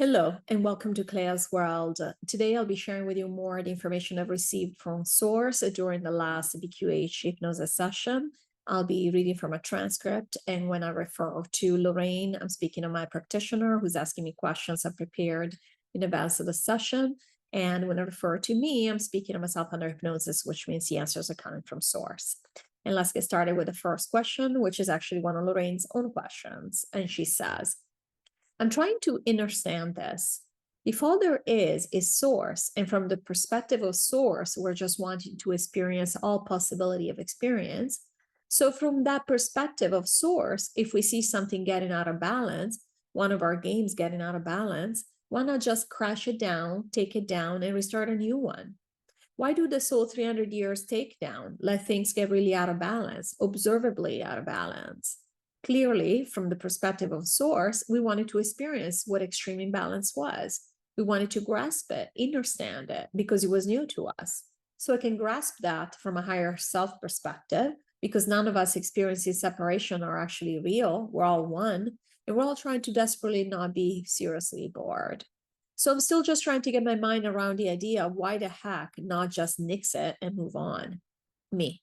Hello, and welcome to CLEA'S WORLD. Today, I'll be sharing with you more of the information I've received from Source during the last QHHT Hypnosis session. I'll be reading from a transcript, and when I refer to Lorrayne, I'm speaking of my practitioner who's asking me questions I prepared in advance of the session. And when I refer to me, I'm speaking of myself under hypnosis, which means the answers are coming from Source. And let's get started with the first question, which is actually one of Lorrayne's own questions. And she says, I'm trying to understand this. If all there is source, and from the perspective of source, we're just wanting to experience all possibility of experience. So from that perspective of source, if we see something getting out of balance, one of our games getting out of balance, why not just crash it down, take it down, and restart a new one? Why do this whole 300 years takedown? Let things get really out of balance, observably out of balance. Clearly, from the perspective of source, we wanted to experience what extreme imbalance was. We wanted to grasp it, understand it, because it was new to us. So I can grasp that from a higher self perspective, because none of us experiencing separation are actually real. We're all one, and we're all trying to desperately not be seriously bored. So I'm still just trying to get my mind around the idea of why the heck not just nix it and move on. Me.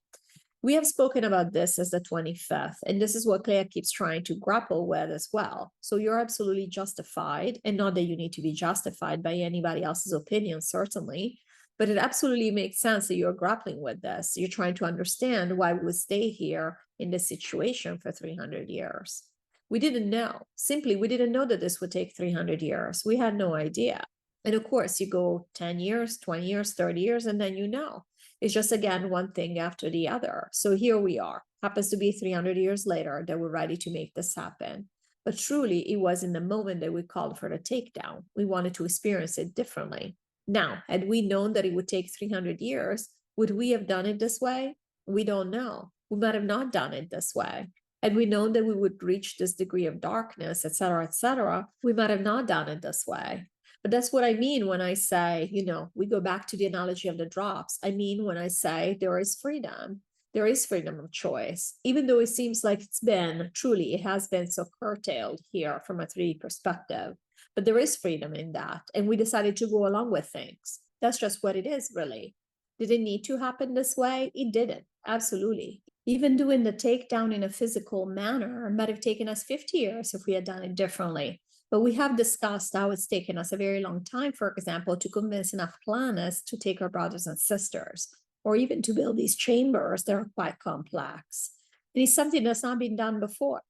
We have spoken about this as the 25th, and this is what Clea keeps trying to grapple with as well. So you're absolutely justified, and not that you need to be justified by anybody else's opinion, certainly, but it absolutely makes sense that you're grappling with this. You're trying to understand why we would stay here in this situation for 300 years. We didn't know. Simply, we didn't know that this would take 300 years. We had no idea. And of course, you go 10 years, 20 years, 30 years, and then you know. It's just, again, one thing after the other. So here we are. Happens to be 300 years later that we're ready to make this happen. But truly, it was in the moment that we called for the takedown. We wanted to experience it differently. Now, had we known that it would take 300 years, would we have done it this way? We don't know. We might have not done it this way. Had we known that we would reach this degree of darkness, et cetera, we might have not done it this way. But that's what I mean when I say, we go back to the analogy of the drops. I mean, when I say there is freedom of choice, even though it seems like it has been so curtailed here from a 3D perspective, but there is freedom in that. And we decided to go along with things. That's just what it is, really. Did it need to happen this way? It didn't. Absolutely. Even doing the takedown in a physical manner might have taken us 50 years if we had done it differently. But we have discussed how it's taken us a very long time, for example, to convince enough planets to take our brothers and sisters, or even to build these chambers that are quite complex. And it's something that's not been done before.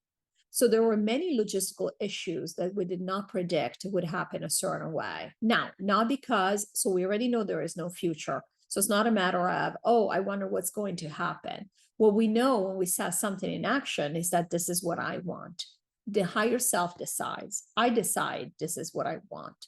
So there were many logistical issues that we did not predict would happen a certain way. Now, not because, so we already know there is no future. So it's not a matter of, oh, I wonder what's going to happen. What we know when we set something in action is that this is what I want. The higher self decides. I decide this is what I want.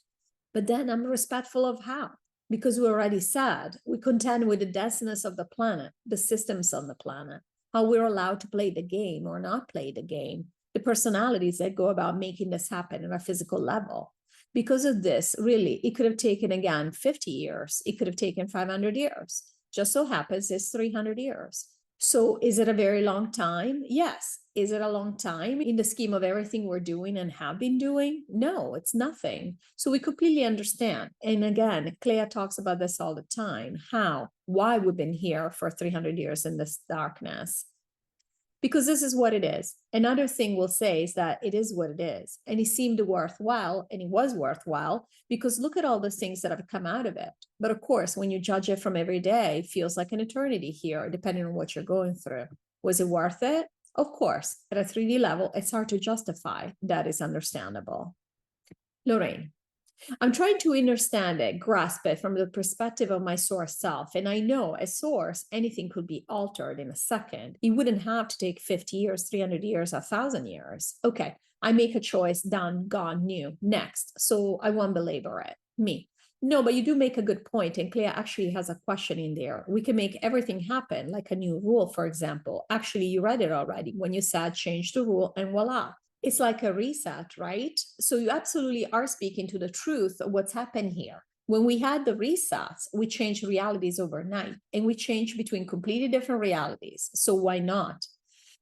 But then I'm respectful of how, because we already said we contend with the denseness of the planet, the systems on the planet, how we're allowed to play the game or not play the game, the personalities that go about making this happen on a physical level. Because of this, really, it could have taken, again, 50 years. It could have taken 500 years. Just so happens it's 300 years. So is it a very long time? Yes. Is it a long time in the scheme of everything we're doing and have been doing? No, it's nothing. So we completely understand. And again, Clea talks about this all the time. Why we've been here for 300 years in this darkness. Because this is what it is. Another thing we'll say is that it is what it is. And it seemed worthwhile, and it was worthwhile, because look at all the things that have come out of it. But of course, when you judge it from every day, it feels like an eternity here, depending on what you're going through. Was it worth it? Of course, at a 3D level, it's hard to justify. That is understandable. Lorrayne. I'm trying to understand it, grasp it from the perspective of my source self. And I know as source, anything could be altered in a second. It wouldn't have to take 50 years, 300 years, 1,000 years. Okay, I make a choice, done, gone, new, next. So I won't belabor it. Me. No, but you do make a good point. And Clea actually has a question in there. We can make everything happen, like a new rule, for example. Actually, you read it already when you said change the rule and voila. It's like a reset, right? So you absolutely are speaking to the truth of what's happened here. When we had the resets, we changed realities overnight, and we changed between completely different realities. So why not?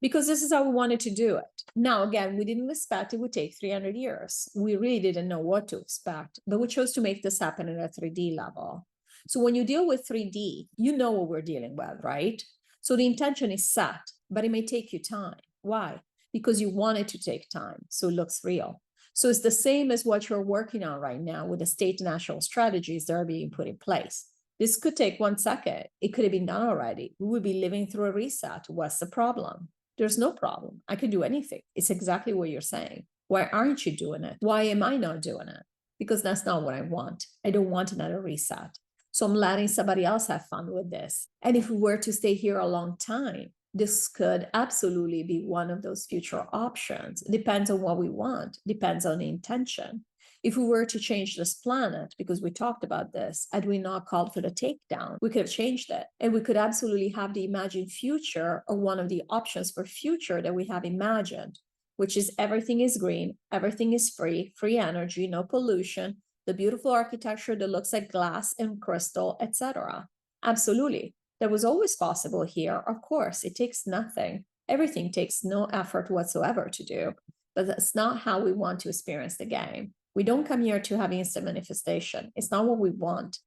because this is how we wanted to do it. Now, again, we didn't expect it would take 300 years. We really didn't know what to expect, but we chose to make this happen at a 3D level. So when you deal with 3D, you know what we're dealing with, right? So the intention is set, but it may take you time. Why? Because you want it to take time, so it looks real. So it's the same as what you're working on right now with the state national strategies that are being put in place. This could take 1 second. It could have been done already. We would be living through a reset. What's the problem? There's no problem. I can do anything. It's exactly what you're saying. Why aren't you doing it? Why am I not doing it? Because that's not what I want. I don't want another reset. So I'm letting somebody else have fun with this. And if we were to stay here a long time, this could absolutely be one of those future options. It depends on what we want, depends on the intention. If we were to change this planet, because we talked about this, had we not called for the takedown, we could have changed it. And we could absolutely have the imagined future, or one of the options for future that we have imagined, which is everything is green, everything is free, free energy, no pollution, the beautiful architecture that looks like glass and crystal, etc. Absolutely. That was always possible here. Of course, it takes nothing. Everything takes no effort whatsoever to do, but that's not how we want to experience the game. We don't come here to have instant manifestation. It's not what we want.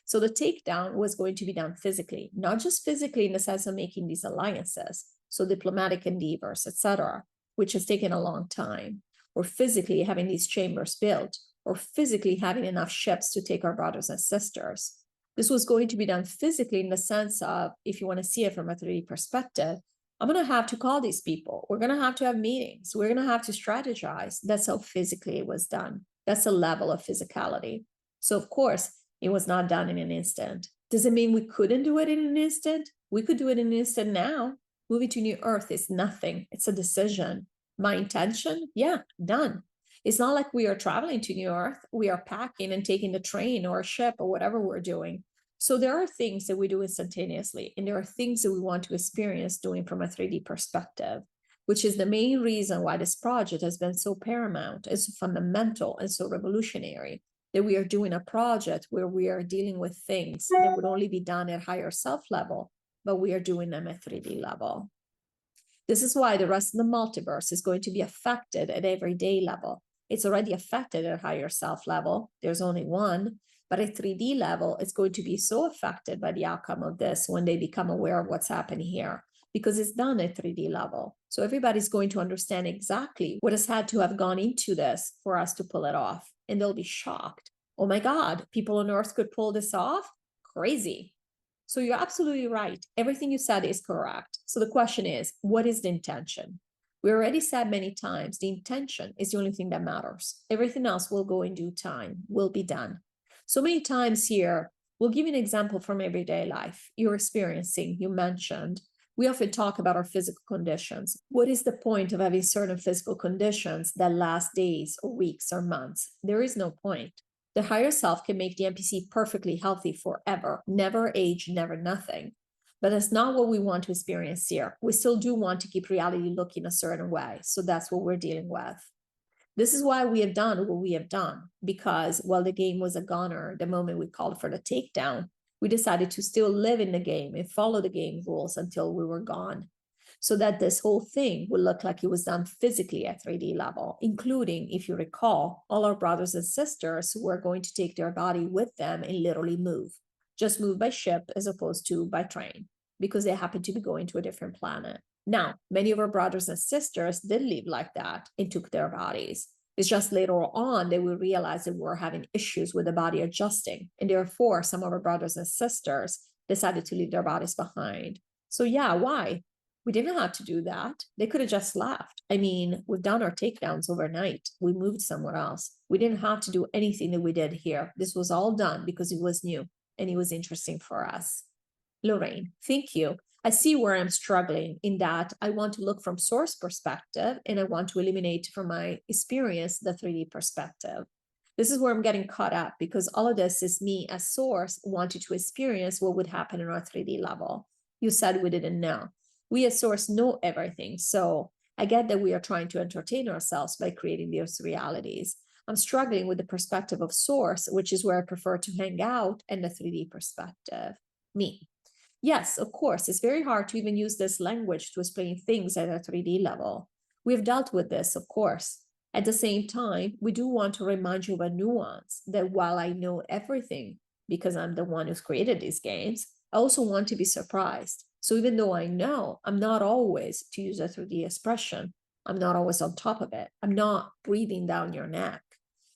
So the takedown was going to be done physically, not just physically in the sense of making these alliances, so diplomatic endeavors, etc., which has taken a long time, or physically having these chambers built, or physically having enough ships to take our brothers and sisters. This was going to be done physically in the sense of, if you want to see it from a 3D perspective, I'm going to have to call these people. We're going to have meetings. We're going to have to strategize. That's how physically it was done. That's a level of physicality. So, of course, it was not done in an instant. Does it mean we couldn't do it in an instant? We could do it in an instant now. Moving to New Earth is nothing. It's a decision. My intention? Yeah, done. It's not like we are traveling to New Earth. We are packing and taking the train or a ship or whatever we're doing. So there are things that we do instantaneously, and there are things that we want to experience doing from a 3D perspective, which is the main reason why this project has been so paramount and so fundamental and so revolutionary, that we are doing a project where we are dealing with things that would only be done at higher self level, but we are doing them at 3D level. This is why the rest of the multiverse is going to be affected at everyday level. It's already affected at higher self level. There's only one. But at 3D level, it's going to be so affected by the outcome of this when they become aware of what's happening here, because it's done at 3D level. So everybody's going to understand exactly what has had to have gone into this for us to pull it off. And they'll be shocked. Oh my God, people on Earth could pull this off? Crazy. So you're absolutely right. Everything you said is correct. So the question is, what is the intention? We already said many times, the intention is the only thing that matters. Everything else will go in due time, will be done. So many times here, we'll give you an example from everyday life you're experiencing, you mentioned. We often talk about our physical conditions. What is the point of having certain physical conditions that last days or weeks or months? There is no point. The higher self can make the NPC perfectly healthy forever, never age, never nothing. But that's not what we want to experience here. We still do want to keep reality looking a certain way. So that's what we're dealing with. This is why we have done what we have done, because while the game was a goner, the moment we called for the takedown, we decided to still live in the game and follow the game rules until we were gone, so that this whole thing would look like it was done physically at 3D level, including, if you recall, all our brothers and sisters who were going to take their body with them and literally move, just move by ship as opposed to by train, because they happened to be going to a different planet. Now, many of our brothers and sisters did live like that and took their bodies. It's just later on that we realized that we were having issues with the body adjusting. And therefore, some of our brothers and sisters decided to leave their bodies behind. So yeah, why? We didn't have to do that. They could have just left. I mean, we've done our takedowns overnight. We moved somewhere else. We didn't have to do anything that we did here. This was all done because it was new and it was interesting for us. Lorrayne, thank you. I see where I'm struggling in that I want to look from source perspective and I want to eliminate from my experience the 3D perspective. This is where I'm getting caught up, because all of this is me as source wanting to experience what would happen in our 3D level. You said we didn't know. We as source know everything. So I get that we are trying to entertain ourselves by creating those realities. I'm struggling with the perspective of source, which is where I prefer to hang out, and the 3D perspective. Me. Yes, of course, it's very hard to even use this language to explain things at a 3D level. We've dealt with this, of course. At the same time, we do want to remind you of a nuance that while I know everything, because I'm the one who's created these games, I also want to be surprised. So even though I know, I'm not always, to use a 3D expression, I'm not always on top of it. I'm not breathing down your neck.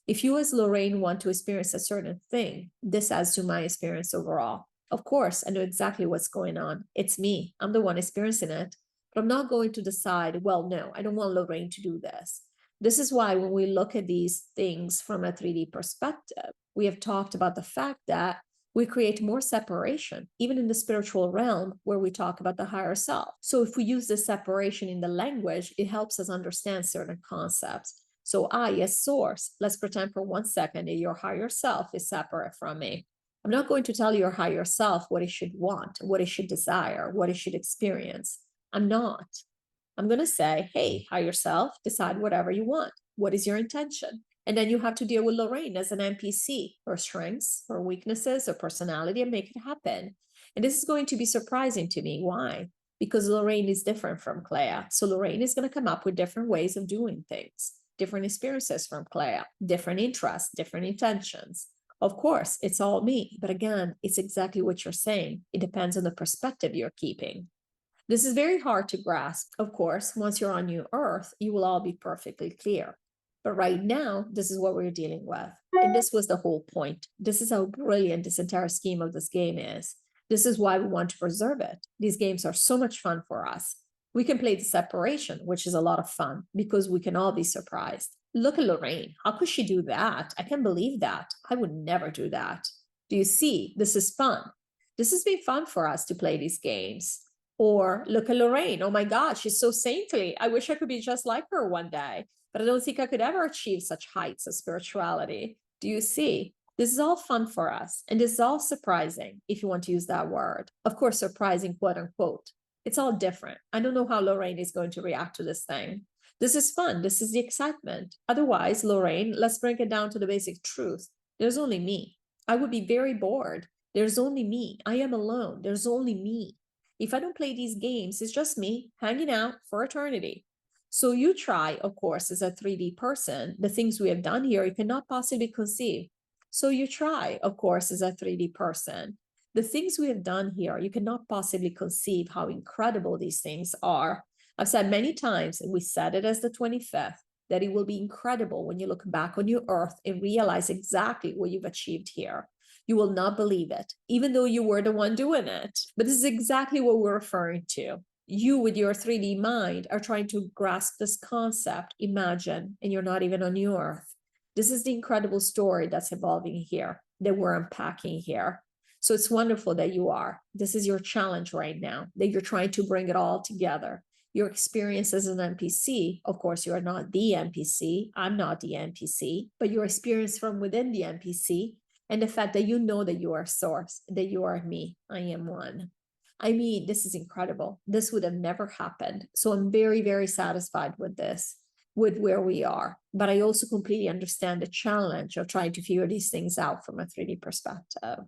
If you as Lorraine want to experience a certain thing, this adds to my experience overall. Of course, I know exactly what's going on. It's me. I'm the one experiencing it. But I'm not going to decide, well, no, I don't want Lorraine to do this. This is why when we look at these things from a 3D perspective, we have talked about the fact that we create more separation, even in the spiritual realm where we talk about the higher self. So if we use this separation in the language, it helps us understand certain concepts. So I, as source, let's pretend for 1 second that your higher self is separate from me. I'm not going to tell your higher self what it should want, what it should desire, what it should experience. I'm not. I'm going to say, hey, higher self, decide whatever you want. What is your intention? And then you have to deal with Lorraine as an NPC, her strengths, her weaknesses, her personality, and make it happen. And this is going to be surprising to me. Why? Because Lorraine is different from Clea. So Lorraine is going to come up with different ways of doing things, different experiences from Clea, different interests, different intentions. Of course, it's all me. But again, it's exactly what you're saying. It depends on the perspective you're keeping. This is very hard to grasp. Of course, once you're on New Earth, you will all be perfectly clear. But right now, this is what we're dealing with. And this was the whole point. This is how brilliant this entire scheme of this game is. This is why we want to preserve it. These games are so much fun for us. We can play the separation, which is a lot of fun because we can all be surprised. Look at Lorraine. How could she do that? I can't believe that. I would never do that. Do you see? This is fun. This has been fun for us to play these games. Or look at Lorraine. Oh my God, she's so saintly. I wish I could be just like her one day, but I don't think I could ever achieve such heights of spirituality. Do you see? This is all fun for us. And this is all surprising, if you want to use that word. Of course, surprising, quote unquote. It's all different. I don't know how Lorraine is going to react to this thing. This is fun. This is the excitement. Otherwise, Lorraine, let's break it down to the basic truth. There's only me. I would be very bored. There's only me. I am alone. There's only me. If I don't play these games, it's just me hanging out for eternity. So you try, of course, as a 3D person, the things we have done here, you cannot possibly conceive. So you try, of course, as a 3D person. The things we have done here, you cannot possibly conceive how incredible these things are. I've said many times, and we said it as the 25th, that it will be incredible when you look back on your Earth and realize exactly what you've achieved here. You will not believe it, even though you were the one doing it. But this is exactly what we're referring to. You, with your 3D mind, are trying to grasp this concept, imagine, and you're not even on your Earth. This is the incredible story that's evolving here, that we're unpacking here. So it's wonderful that you are. This is your challenge right now, that you're trying to bring it all together. Your experience as an NPC, of course, you are not the NPC. I'm not the NPC, but your experience from within the NPC and the fact that you know that you are source, that you are me, I am one. I mean, this is incredible. This would have never happened. So I'm very, very satisfied with this, with where we are. But I also completely understand the challenge of trying to figure these things out from a 3D perspective.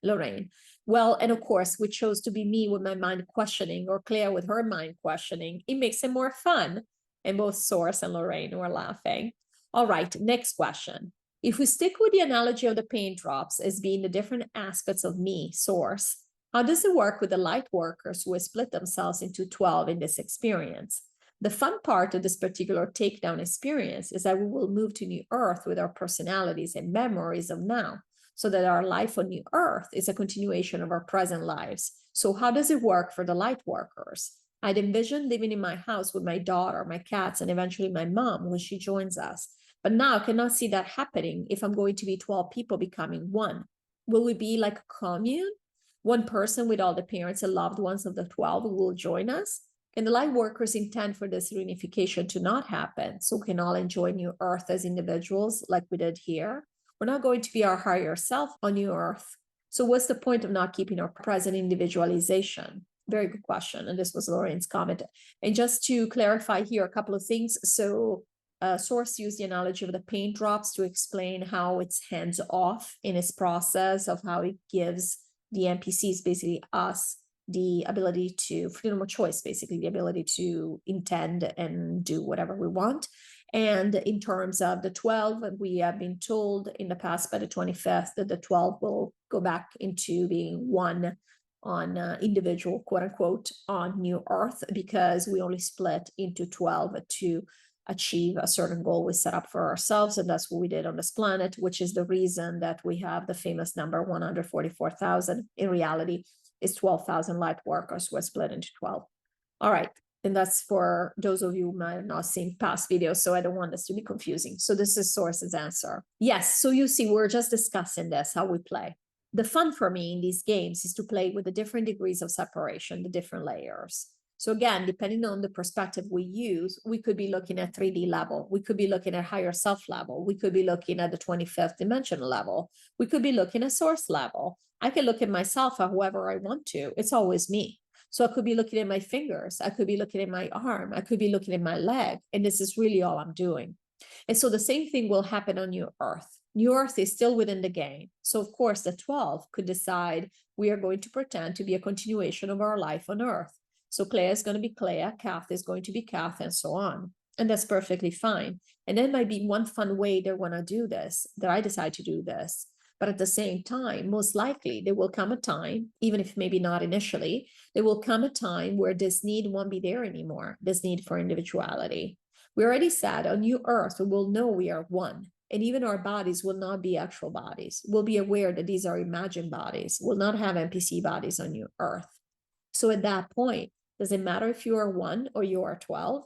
Lorraine. Well, and of course, we chose to be me with my mind questioning or Claire with her mind questioning. It makes it more fun. And both Source and Lorraine were laughing. All right, next question. If we stick with the analogy of the paint drops as being the different aspects of me, Source, how does it work with the light workers who have split themselves into 12 in this experience? The fun part of this particular takedown experience is that we will move to New Earth with our personalities and memories of now, so that our life on New Earth is a continuation of our present lives. So how does it work for the light workers? I'd envision living in my house with my daughter, my cats, and eventually my mom when she joins us. But now I cannot see that happening if I'm going to be 12 people becoming one. Will we be like a commune? One person with all the parents and loved ones of the 12 will join us? Can the light workers intend for this reunification to not happen so we can all enjoy New Earth as individuals like we did here? We're not going to be our higher self on New Earth. So what's the point of not keeping our present individualization? Very good question. And this was Lorraine's comment. And just to clarify here a couple of things. So Source used the analogy of the paint drops to explain how it's hands off in its process of how it gives The NPC is basically us, the ability to, freedom of choice, basically the ability to intend and do whatever we want. And in terms of the 12, we have been told in the past by the 25th that the 12 will go back into being one on individual, quote unquote, on New Earth, because we only split into 12 to achieve a certain goal we set up for ourselves. And that's what we did on this planet, which is the reason that we have the famous number 144,000. In reality, it's 12,000 light workers who are split into 12. All right. And that's for those of you who might have not seen past videos, so I don't want this to be confusing. So this is Source's answer. Yes, so you see, we're just discussing this, how we play. The fun for me in these games is to play with the different degrees of separation, the different layers. So again, depending on the perspective we use, we could be looking at 3D level. We could be looking at higher self level. We could be looking at the 25th dimension level. We could be looking at source level. I can look at myself however I want to. It's always me. So I could be looking at my fingers. I could be looking at my arm. I could be looking at my leg. And this is really all I'm doing. And so the same thing will happen on New Earth. New Earth is still within the game. So of course, the 12 could decide we are going to pretend to be a continuation of our life on Earth. So Clea is going to be Clea, Kath is going to be Kath, and so on. And that's perfectly fine. And that might be one fun way they want to do this, that I decide to do this. But at the same time, most likely there will come a time, even if maybe not initially, there will come a time where this need won't be there anymore, this need for individuality. We already said on New Earth, we will know we are one. And even our bodies will not be actual bodies. We'll be aware that these are imagined bodies. We'll not have NPC bodies on New Earth. So at that point, does it matter if you are 1 or you are 12?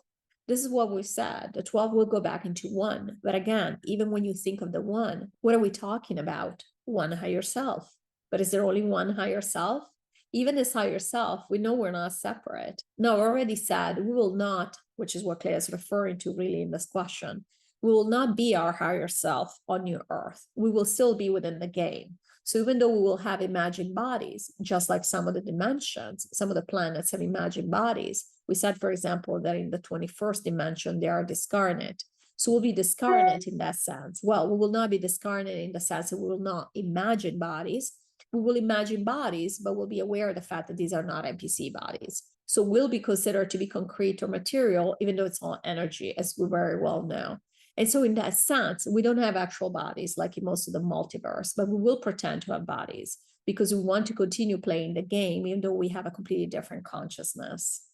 This is what we said. The 12 will go back into 1. But again, even when you think of the 1, what are we talking about? One higher self. But is there only one higher self? Even this higher self, we know we're not separate. No, I already said we will not, which is what Claire is referring to really in this question, we will not be our higher self on New Earth. We will still be within the game. So even though we will have imagined bodies, just like some of the dimensions, some of the planets have imagined bodies. We said, for example, that in the 21st dimension, they are discarnate. So we'll be discarnate in that sense. Well, we will not be discarnate in the sense that we will not imagine bodies. We will imagine bodies, but we'll be aware of the fact that these are not NPC bodies. So we'll be considered to be concrete or material, even though it's all energy, as we very well know. And so in that sense, we don't have actual bodies like in most of the multiverse, but we will pretend to have bodies because we want to continue playing the game, even though we have a completely different consciousness.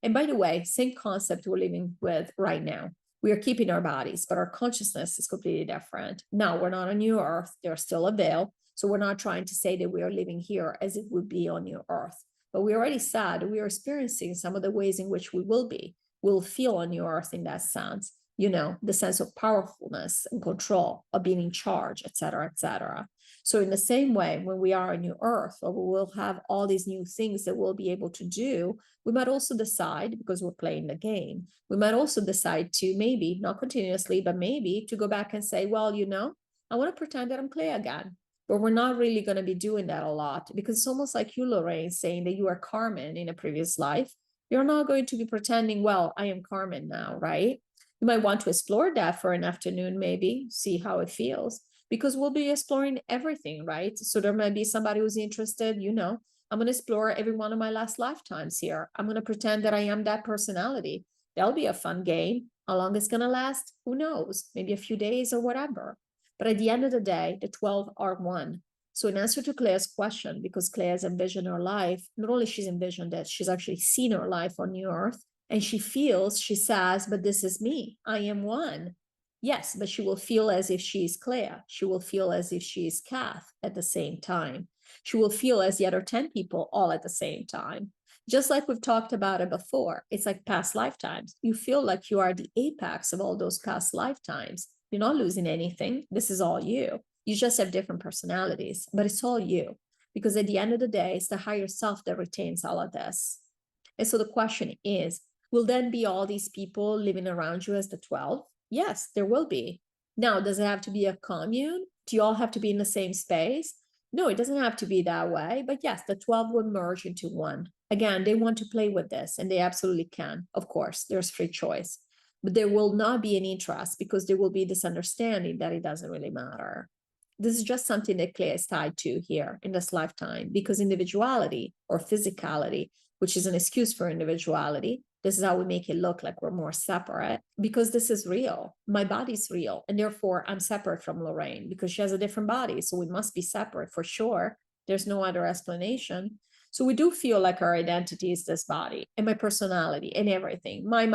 And by the way, same concept we're living with right now. We are keeping our bodies, but our consciousness is completely different. Now, we're not on New Earth. There's still a veil. So we're not trying to say that we are living here as it would be on New Earth. But we already said we are experiencing some of the ways in which we will be. We'll feel on New Earth in that sense. You know, the sense of powerfulness and control, of being in charge, et cetera, et cetera. So in the same way, when we are on New Earth, or we will have all these new things that we'll be able to do, we might also decide, because we're playing the game, we might also decide to maybe, not continuously, but maybe to go back and say, well, you know, I want to pretend that I'm Clea again. But we're not really going to be doing that a lot, because it's almost like you, Lorrayne, saying that you are Carmen in a previous life. You're not going to be pretending, well, I am Carmen now, right? You might want to explore that for an afternoon, maybe, see how it feels, because we'll be exploring everything, right? So there might be somebody who's interested, you know, I'm going to explore every one of my last lifetimes here. I'm going to pretend that I am that personality. That'll be a fun game. How long it's going to last? Who knows? Maybe a few days or whatever. But at the end of the day, the 12 are one. So in answer to Claire's question, because Claire has envisioned her life, not only she's envisioned that, she's actually seen her life on New Earth. And she feels, she says, but this is me. I am one. Yes, but she will feel as if she is Claire. She will feel as if she is Kath at the same time. She will feel as the other 10 people all at the same time. Just like we've talked about it before, it's like past lifetimes. You feel like you are the apex of all those past lifetimes. You're not losing anything. This is all you. You just have different personalities, but it's all you. Because at the end of the day, it's the higher self that retains all of this. And so the question is, will then be all these people living around you as the 12? Yes, there will be. Now, does it have to be a commune? Do you all have to be in the same space? No, it doesn't have to be that way. But yes, the 12 will merge into one. Again, they want to play with this, and they absolutely can. Of course, there's free choice. But there will not be an interest because there will be this understanding that it doesn't really matter. This is just something that Clea is tied to here in this lifetime, because individuality or physicality, which is an excuse for individuality, this is how we make it look like we're more separate, because this is real. My body's real. And therefore, I'm separate from Lorrayne because she has a different body. So we must be separate for sure. There's no other explanation. So we do feel like our identity is this body and my personality and everything. My,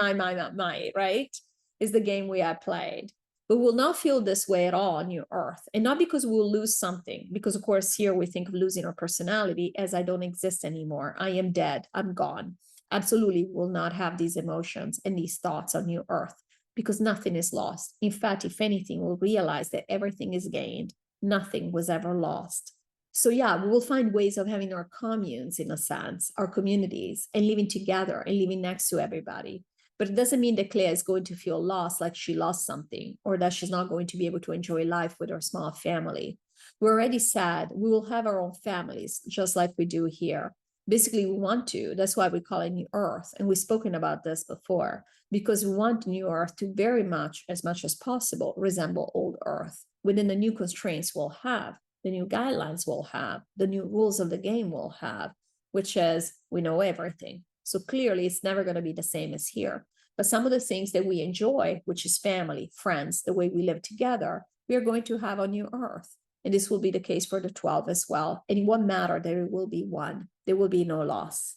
right? Is the game we have played. But we'll not feel this way at all on New Earth. And not because we'll lose something, because of course here we think of losing our personality as I don't exist anymore. I am dead. I'm gone. Absolutely will not have these emotions and these thoughts on New Earth, because nothing is lost. In fact, if anything, we'll realize that everything is gained. Nothing was ever lost. So yeah, we will find ways of having our communes, in a sense, our communities, and living together and living next to everybody. But it doesn't mean that Clea is going to feel lost, like she lost something, or that she's not going to be able to enjoy life with her small family. We already said we will have our own families, just like we do here. Basically, we want to. That's why we call it New Earth. And we've spoken about this before, because we want New Earth to very much as possible, resemble Old Earth within the new constraints we'll have, the new guidelines we'll have, the new rules of the game we'll have, which is we know everything. So clearly, it's never going to be the same as here. But some of the things that we enjoy, which is family, friends, the way we live together, we are going to have on New Earth. And this will be the case for the 12 as well. And it won't matter, there will be one. There will be no loss.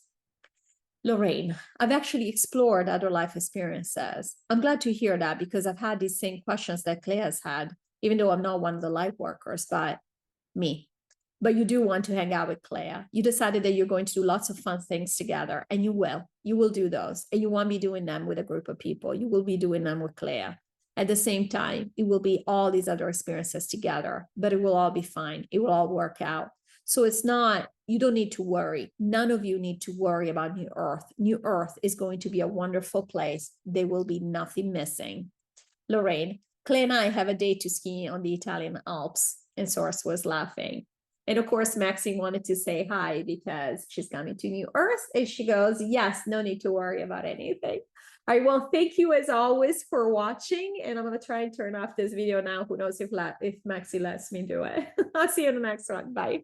Lorrayne, I've actually explored other life experiences. I'm glad to hear that, because I've had these same questions that Clea has had, even though I'm not one of the light workers, but me. But you do want to hang out with Clea. You decided that you're going to do lots of fun things together, and you will. You will do those, and you won't be doing them with a group of people. You will be doing them with Clea. At the same time, it will be all these other experiences together, but it will all be fine. It will all work out. So it's not, you don't need to worry. None of you need to worry about New Earth. New Earth is going to be a wonderful place. There will be nothing missing. Lorrayne, Clea and I have a date to ski on the Italian Alps. And Source was laughing. And of course, Maxine wanted to say hi because she's coming to New Earth. And she goes, yes, no need to worry about anything. All right, well, thank you as always for watching. And I'm going to try and turn off this video now. Who knows if Maxie lets me do it. I'll see you in the next one. Bye.